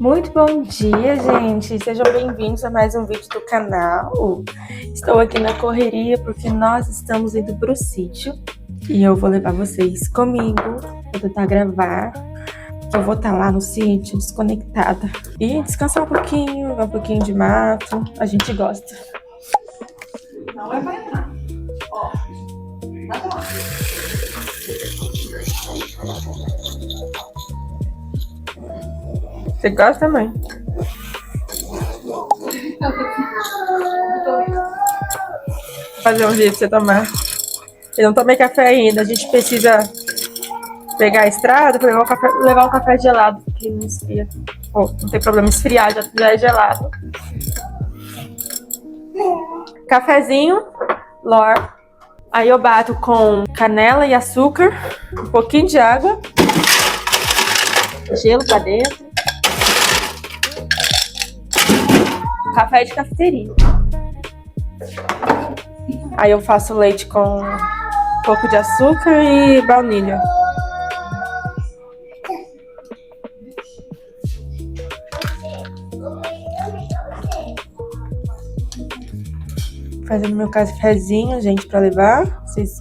Muito bom dia, gente! Sejam bem-vindos a mais um vídeo do canal. Estou aqui na correria porque nós estamos indo pro sítio e eu vou levar vocês comigo, vou tentar gravar. Eu vou estar lá no sítio, desconectada e descansar um pouquinho, ver um pouquinho de mato. A gente gosta. Não é pra entrar. Ó, vai lá. Você gosta, mãe? Vou fazer um dia pra você tomar. Eu não tomei café ainda, a gente precisa pegar a estrada para levar um café gelado, porque não esfria. Oh, não tem problema esfriar, já é gelado. Cafezinho, Lor. Aí eu bato com canela e açúcar, um pouquinho de água, gelo pra dentro. Café de cafeteria. Aí eu faço leite com um pouco de açúcar e baunilha. Fazendo meu cafezinho, gente, pra levar. Vocês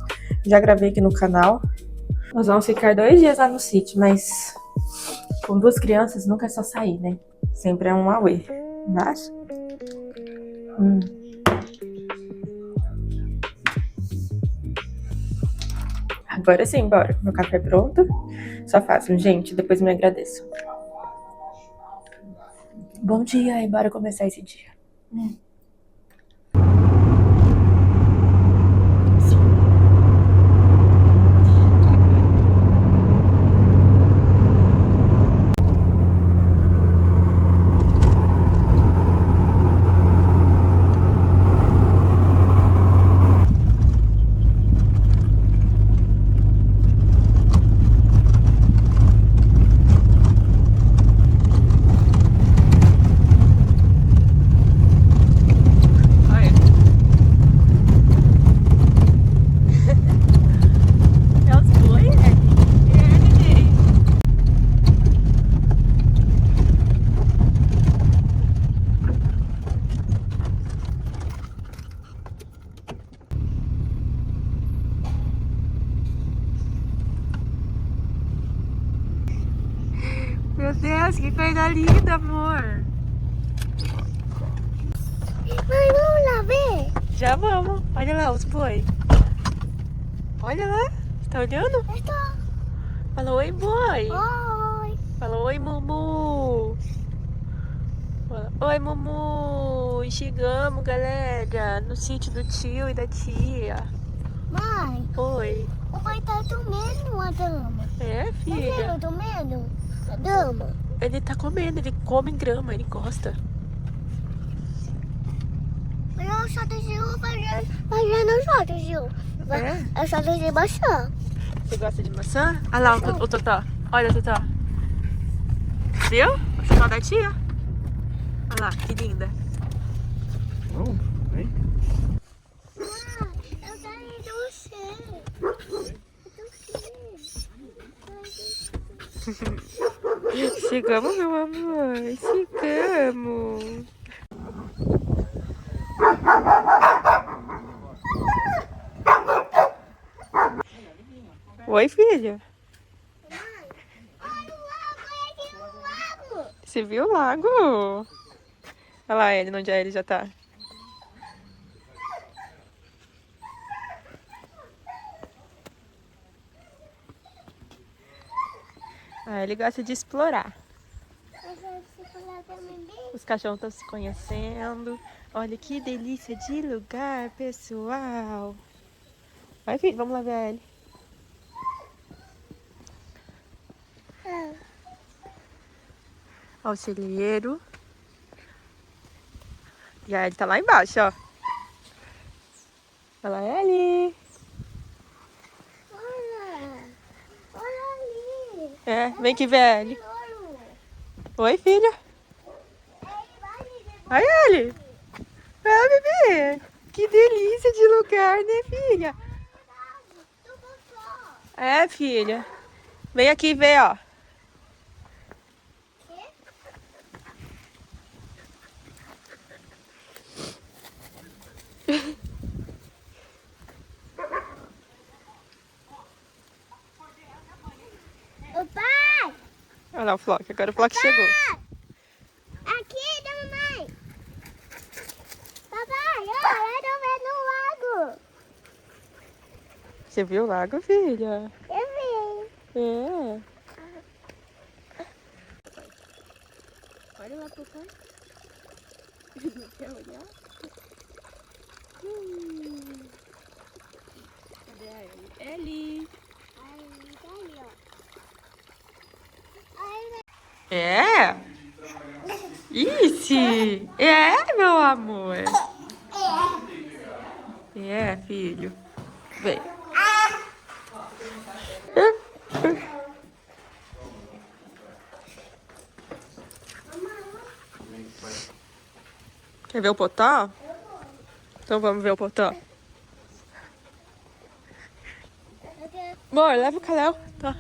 já gravei aqui no canal. Nós vamos ficar 2 dias lá no sítio, mas com 2 crianças nunca é só sair, né? Sempre é um auê. Mas... Agora sim, bora. Meu café é pronto. Só façam, gente. Depois me agradeço. Bom dia e bora começar esse dia. Meu Deus, que coisa linda, amor. Mãe, vamos lá ver? Já vamos. Olha lá os boi. Olha lá. Tá olhando? Eu tô. Fala oi, boi. Oi. Fala oi, Mumu. Fala, oi, Mumu. Chegamos, galera. No sítio do tio e da tia. Mãe, Oi. o pai tá comendo a dama. É, Você filha? viu comendo a dama? Ele tá comendo, ele come grama, ele gosta. Mas eu só deixei fazendo só deixei. É? Eu só deixei baixar. Você gosta de maçã? Olha lá o Totó. Olha o Totó. Viu? O Totó da tia. Olha lá, que linda. Vem. Eu saí do céu. Chegamos, meu amor. Chegamos. Oi, filha. Você viu o lago? Olha lá ele, onde ele já tá. Ah, ele gosta de explorar. Os cachorros estão se conhecendo. Olha que delícia de lugar, pessoal. Vai, filho, vamos lá ver a Ellie. Ó, o celeiro. E a Ellie tá lá embaixo, ó. Olha lá, Ellie. Olha ali. É, vem aqui ver a Ellie. Oi, filha. Ai, Ellie. Ah, bebê. Que delícia de lugar, né, filha? É, filha. Vem aqui ver, ó. lá o Flock. Agora o Flock chegou. Aqui, da mamãe. Papai, olha, eu tô vendo o lago. Você viu o lago, filha? Eu vi. É. Olha lá pro canto. Não quer olhar? Cadê a Ellie? Ellie! Aí, tá ali, ó. Aí, É? Ixi! É, meu amor! É, filho. Vem. Quer ver o potó? Então vamos ver o potó. Amor, leva o Kalel. Tá.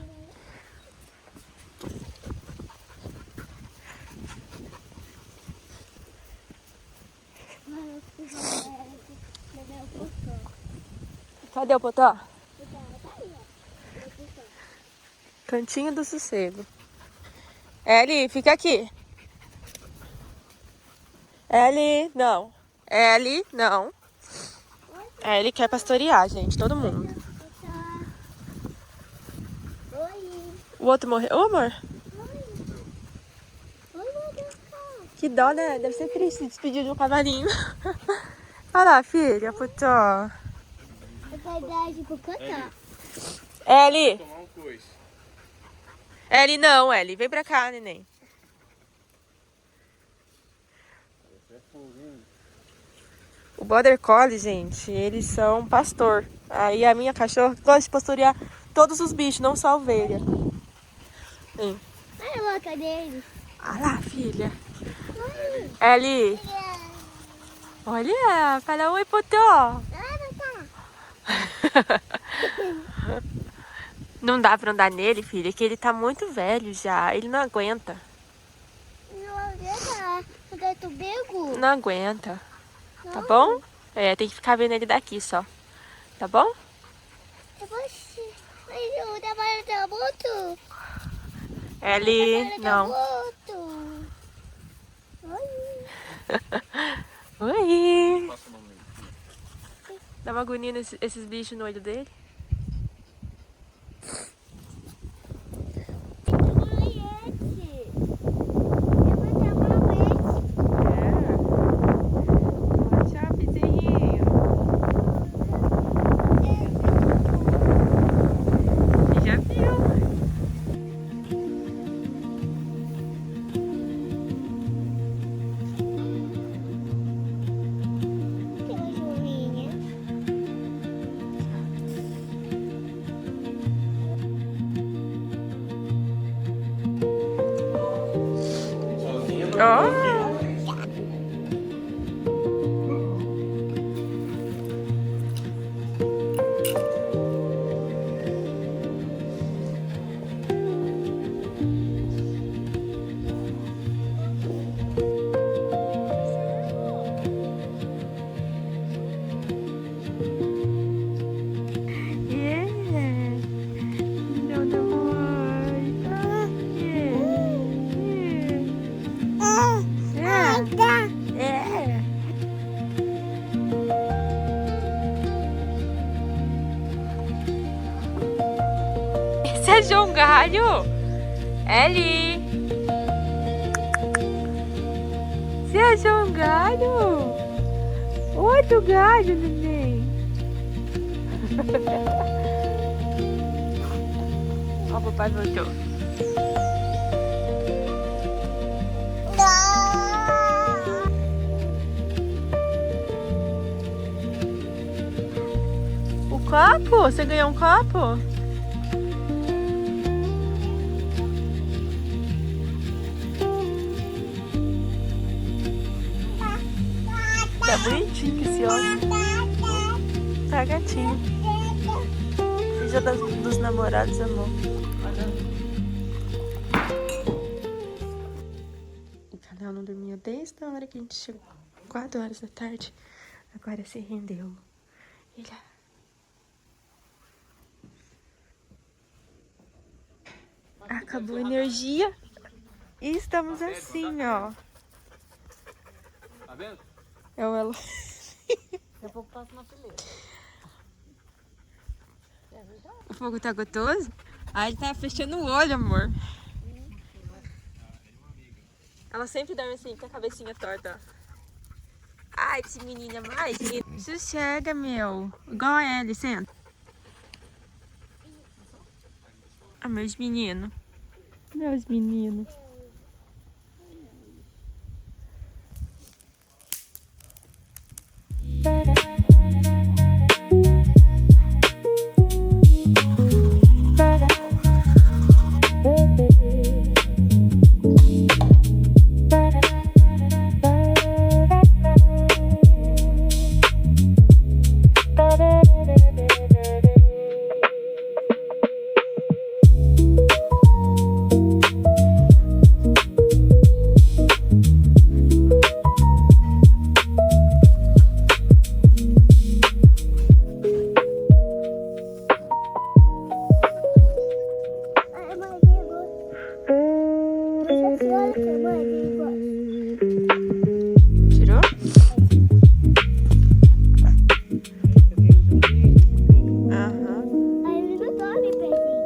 Cadê o potó? Cantinho do sossego. Ellie, fica aqui. Ellie, não. Ellie, não. Ellie quer pastorear, gente. Todo mundo. Oi. O outro morreu. Ô, amor. Oi, Que dó, né? Deve ser triste se despedir de um cavalinho. Olha lá, filha, potó. é verdade, por cantar. Ellie. Ellie, não, Ellie. Vem pra cá, neném. O Border Collie, gente, eles são pastor. Aí a minha cachorra gosta de pastorear todos os bichos, não só a ovelha. Sim. Olha a boca dele. Olha lá, filha. Oi. Ellie. Olha, fala oi, potó. Não dá pra andar nele, filha, que ele tá muito velho já. Ele não aguenta. Não aguenta. Não é do bico? Não aguenta. Tá bom? É, tem que ficar vendo ele daqui só. Tá bom? Você ajuda, mas eu muito. Ellie, não. Oi. Oi. Dá uma agonia esses bichos no olho dele. Tchau, bezerrinho. Já viu? Tem uma joinha. Ó. Você achou um galho? Ellie! Você achou um galho? Outro galho, neném! Ó, o papai voltou. O copo? Você ganhou um copo? Tá bonitinho esse homem. Tá gatinho. Dia dos namorados, amor. O Kalel não dormia desde a hora que a gente chegou. 4 horas da tarde. Agora se rendeu. Ele... Acabou a energia. E estamos assim, ó. Tá vendo? É o Elo. Daqui a pouco passa uma fileira. É verdade. O fogo tá gostoso? Ah, ele tá fechando o olho, amor. Ela sempre dorme assim, com a cabecinha torta, ó. Ai, esse menino é mais. Sossega, meu. Igual a ele, senta. Ah, meus meninos. Meus meninos. Ai, mãe, tem gosto. Você olha que mãe tem gosto. Tirou? Aham. Aí ele não dorme perseguida.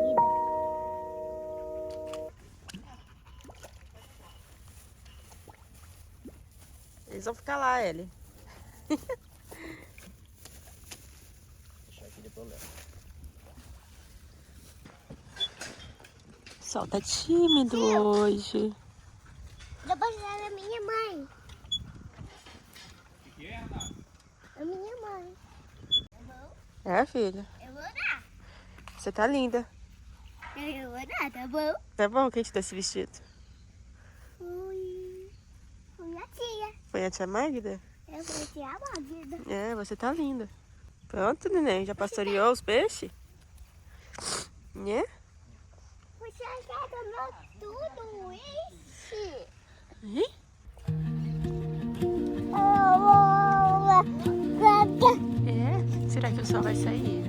Eles vão ficar lá, Ellie. O sol tá tímido hoje. Depois era a minha mãe. O que é, Renato? A minha mãe. É, filha. Eu vou dar. Você tá linda. Eu vou dar, tá bom? Tá bom, quem te deu esse vestido? Fui a tia. Foi a tia Magda? Eu fui a tia Magda. É, você tá linda. Pronto, neném. Já pastoreou os peixes? Né? Você já ganhou tudo isso? Ih, é? Será que o sol vai sair?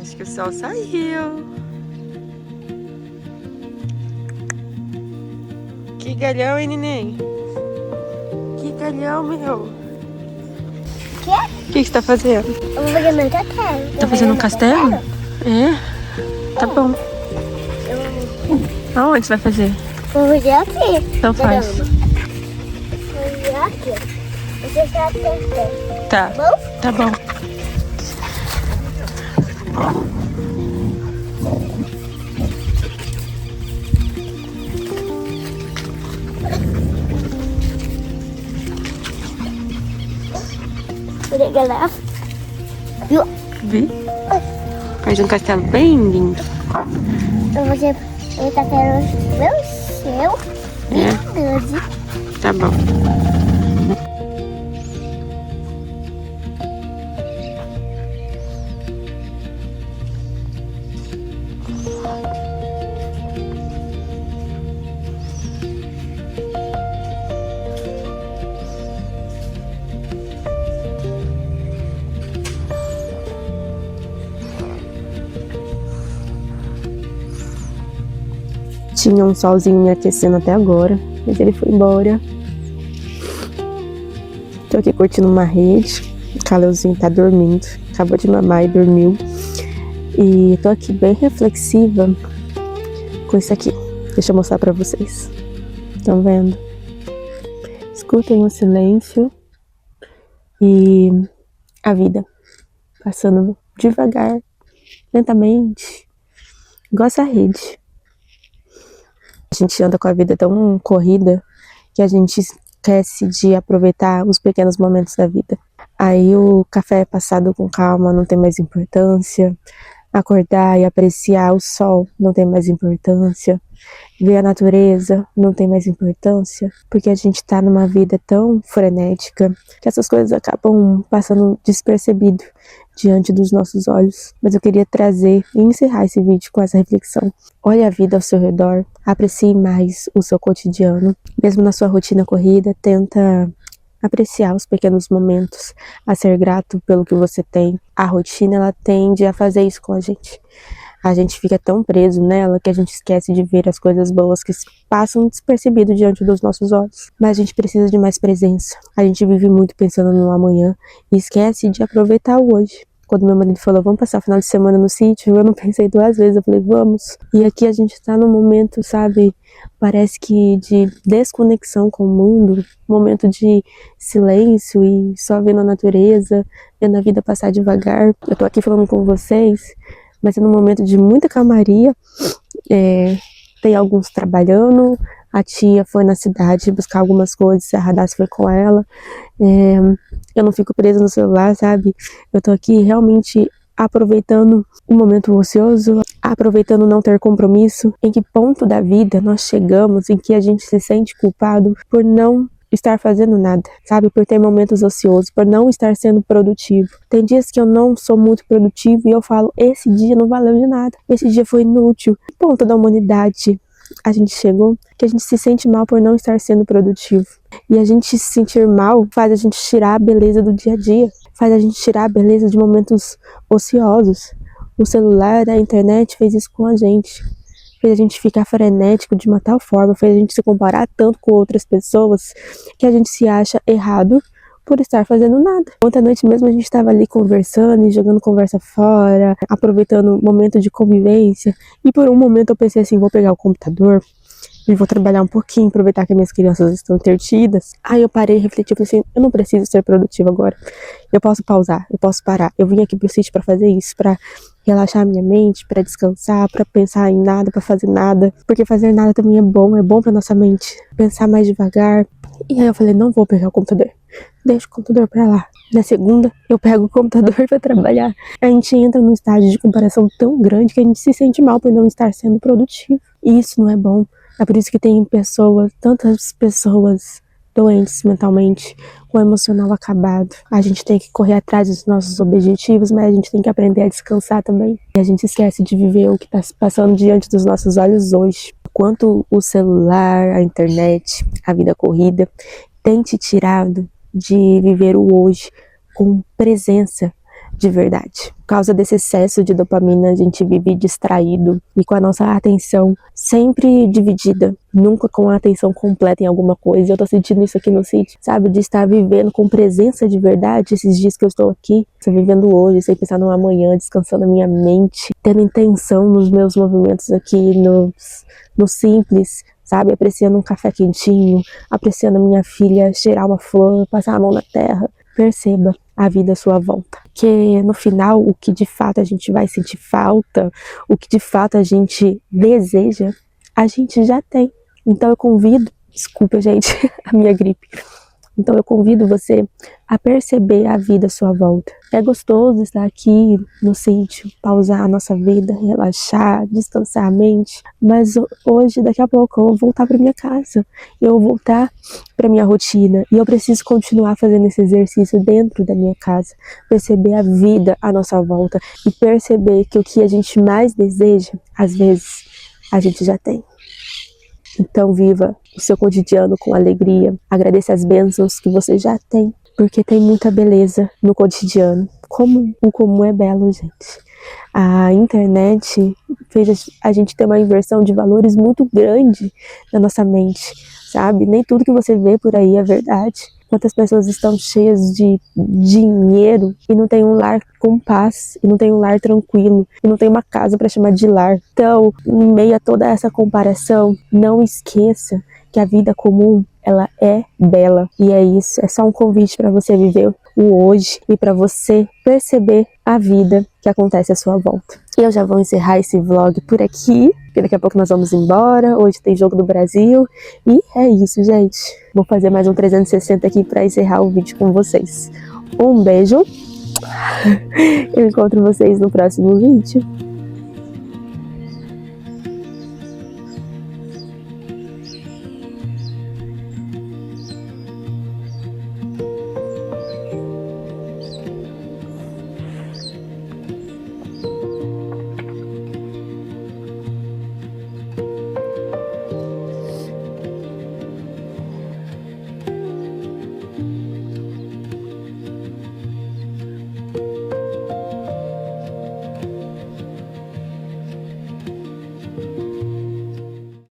Acho que o sol saiu. Que galhão, hein, neném? Que galhão, meu. O que você tá fazendo? Eu vou fazer meu castelo. Tá fazendo um castelo? É? Tá bom. Aonde você vai fazer? Vou fazer aqui. Então faz. Vou fazer aqui. Você sabe o que é. Tá. Bom? Tá bom. Liga lá. Vi? Faz um castelo bem lindo. Eu vou fazer o castelo meu seu. É. Grande. Tá bom. Tinha um solzinho me aquecendo até agora, mas ele foi embora. Tô aqui curtindo uma rede. O Caleuzinho tá dormindo. Acabou de mamar e dormiu. E tô aqui bem reflexiva com isso aqui. Deixa eu mostrar pra vocês. Estão vendo? Escutem o silêncio e a vida passando devagar, lentamente, igual essa rede. A gente anda com a vida tão corrida que a gente esquece de aproveitar os pequenos momentos da vida. Aí o café passado com calma não tem mais importância. Acordar e apreciar o sol não tem mais importância. Ver a natureza não tem mais importância. Porque a gente tá numa vida tão frenética que essas coisas acabam passando despercebido diante dos nossos olhos. Mas eu queria trazer e encerrar esse vídeo com essa reflexão. Olhe a vida ao seu redor, aprecie mais o seu cotidiano. Mesmo na sua rotina corrida, tenta apreciar os pequenos momentos, a ser grato pelo que você tem. A rotina, ela tende a fazer isso com a gente. A gente fica tão preso nela que a gente esquece de ver as coisas boas que passam despercebido diante dos nossos olhos. Mas a gente precisa de mais presença. A gente vive muito pensando no amanhã e esquece de aproveitar o hoje. Quando meu marido falou, vamos passar o final de semana no sítio, eu não pensei 2 vezes, eu falei, vamos. E aqui a gente tá num momento, sabe, parece que de desconexão com o mundo, um momento de silêncio e só vendo a natureza, vendo a vida passar devagar. Eu tô aqui falando com vocês, mas é num momento de muita calmaria. Tem alguns trabalhando, a tia foi na cidade buscar algumas coisas, a Radassa foi com ela. Eu não fico presa no celular, sabe? Eu tô aqui realmente aproveitando o momento ocioso, aproveitando não ter compromisso. Em que ponto da vida nós chegamos em que a gente se sente culpado por não estar fazendo nada, sabe? Por ter momentos ociosos, por não estar sendo produtivo. Tem dias que eu não sou muito produtivo e eu falo, esse dia não valeu de nada, esse dia foi inútil. Que ponto da humanidade a gente chegou que a gente se sente mal por não estar sendo produtivo? E a gente se sentir mal faz a gente tirar a beleza do dia a dia, faz a gente tirar a beleza de momentos ociosos. O celular, a internet fez isso com a gente. Fez a gente ficar frenético de uma tal forma, fez a gente se comparar tanto com outras pessoas que a gente se acha errado por estar fazendo nada. Ontem à noite mesmo a gente estava ali conversando e jogando conversa fora, aproveitando o momento de convivência. E por um momento eu pensei assim, vou pegar o computador e vou trabalhar um pouquinho, aproveitar que minhas crianças estão entretidas. Aí eu parei e refleti, falei assim, eu não preciso ser produtiva agora. Eu posso pausar, eu posso parar. Eu vim aqui pro sítio para fazer isso, para relaxar a minha mente, para descansar, para pensar em nada, para fazer nada. Porque fazer nada também é bom pra nossa mente. Pensar mais devagar. E aí eu falei, não vou pegar o computador. Deixa o computador pra lá. Na segunda, eu pego o computador pra trabalhar. A gente entra num estágio de comparação tão grande que a gente se sente mal por não estar sendo produtivo. E isso não é bom. É por isso que tem pessoas, tantas pessoas doentes mentalmente, com o emocional acabado. A gente tem que correr atrás dos nossos objetivos, mas a gente tem que aprender a descansar também. E a gente esquece de viver o que está se passando diante dos nossos olhos hoje. Quanto o celular, a internet, a vida corrida tem te tirado de viver o hoje com presença de verdade. Por causa desse excesso de dopamina, a gente vive distraído e com a nossa atenção sempre dividida, nunca com a atenção completa em alguma coisa. Eu tô sentindo isso aqui no sítio, sabe? De estar vivendo com presença de verdade esses dias que eu estou aqui, estou vivendo hoje, sem pensar no amanhã, descansando a minha mente, tendo intenção nos meus movimentos aqui, no simples, sabe? Apreciando um café quentinho, apreciando a minha filha cheirar uma flor, passar a mão na terra. Perceba a vida à sua volta. Que no final, o que de fato a gente vai sentir falta, o que de fato a gente deseja, a gente já tem. Então eu convido, desculpa gente, a minha gripe. Então eu convido você a perceber a vida à sua volta. É gostoso estar aqui no sítio, pausar a nossa vida, relaxar, descansar a mente. Mas hoje, daqui a pouco, eu vou voltar para minha casa. Eu vou voltar para minha rotina. E eu preciso continuar fazendo esse exercício dentro da minha casa. Perceber a vida à nossa volta. E perceber que o que a gente mais deseja, às vezes, a gente já tem. Então viva o seu cotidiano com alegria. Agradeça as bênçãos que você já tem. Porque tem muita beleza no cotidiano. Como o comum é belo, gente. A internet fez a gente ter uma inversão de valores muito grande na nossa mente, sabe? Nem tudo que você vê por aí é verdade. Quantas pessoas estão cheias de dinheiro e não tem um lar com paz, e não tem um lar tranquilo, e não tem uma casa para chamar de lar. Então, em meio a toda essa comparação, não esqueça que a vida comum, ela é bela. E é isso, é só um convite para você viver o hoje e para você perceber a vida que acontece à sua volta. Eu já vou encerrar esse vlog por aqui, porque daqui a pouco nós vamos embora. Hoje tem jogo do Brasil. E é isso, gente. Vou fazer mais um 360 aqui para encerrar o vídeo com vocês. Um beijo. Eu encontro vocês no próximo vídeo.